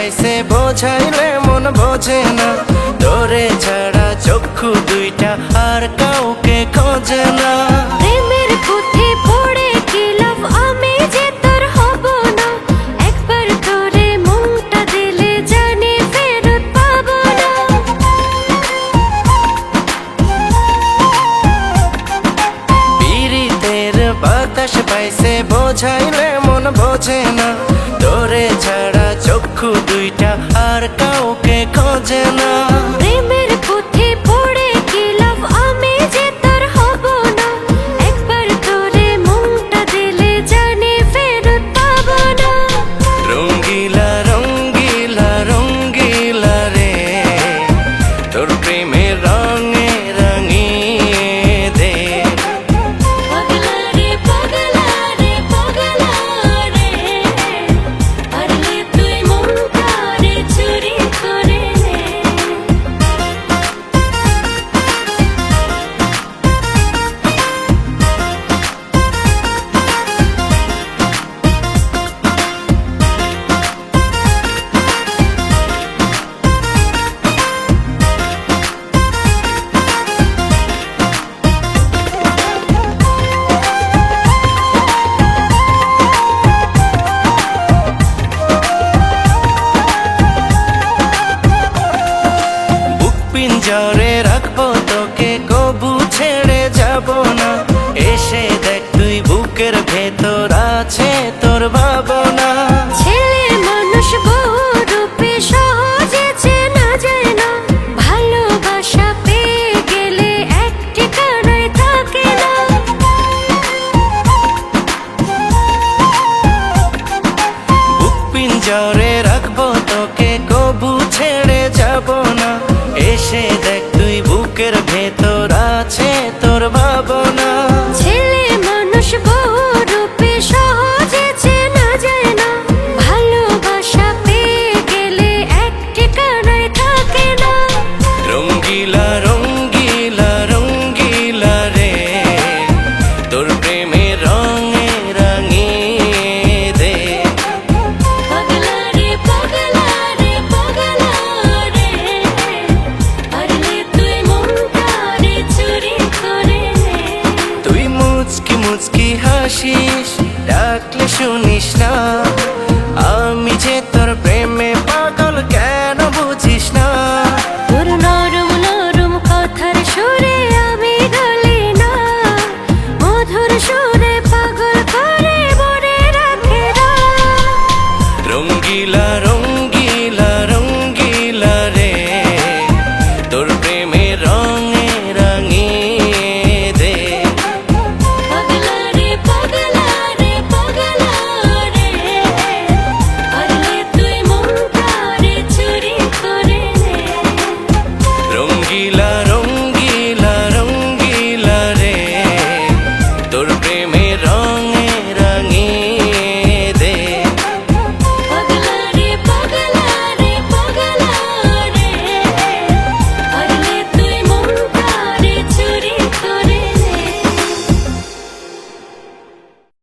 পাইছে বোঝাইলে মন বোঝে না, তোরে ছাড়া চক্ষু দুইটা আর কাউকে খোঁজে না। প্রেমের পুঁথি পড়ে কি লাভ, আমি যে তোর হব না। একবার তোরে মনটা দিলে জানি ফেরত পাবো না। পীড়িতের বাতাস পাইছে বোঝাইলে মন বোঝে না, তোরে ছাড়া চক্ষু দুইটা আর কাউকে খোঁজে না। প্রেমের পুঁথি পড়ে কি লাভ, আমি যে তোর হব না। একবার তোরে মনটা দিলে জানি ফেরত পাবো না। রঙ্গিলা রঙ্গিলা রঙ্গিলা রে, তোর প্রেমের রঙে রাঙিয়ে দে। পাগলা রে পাগলা রে পাগলা রে, পারলে তুই মনটা রে চুরি করে নে। বুক পিঞ্জরে রাখবো তোকে, কবু ছেড়ে যাব না। এসে দেখ তুই বুকের ভেতর আছে তোর ভাবনা। ছেলে মানুষ বহুরূপে সহজে চেনা যায় না। ভালোবাসা পেয়ে গেলে এক ঠিকানায় থাকে না। বুক পিঞ্জরে রাখবো তোকে, কবু ছেড়ে যাব না। এসে দেখ তুই বুকের ভেতর আছে তোর ভাবনা। ছেলে মানুষ বহুরূপে সহজে চেনা যায় না। ভালোবাসা পেয়ে গেলে এক ঠিকানায় থাকে না। রঙ্গিলা রঙ্গিলা রঙ্গিলা রে, তোর প্রেমের রঙে রাঙিয়ে দে। পাগলা রে পাগলা রে পাগলা রে, পারলে তুই মনটা রে চুরি করে নে। তুই মুচকি মুচকি হাসিস, ডাকলে শুনিস না।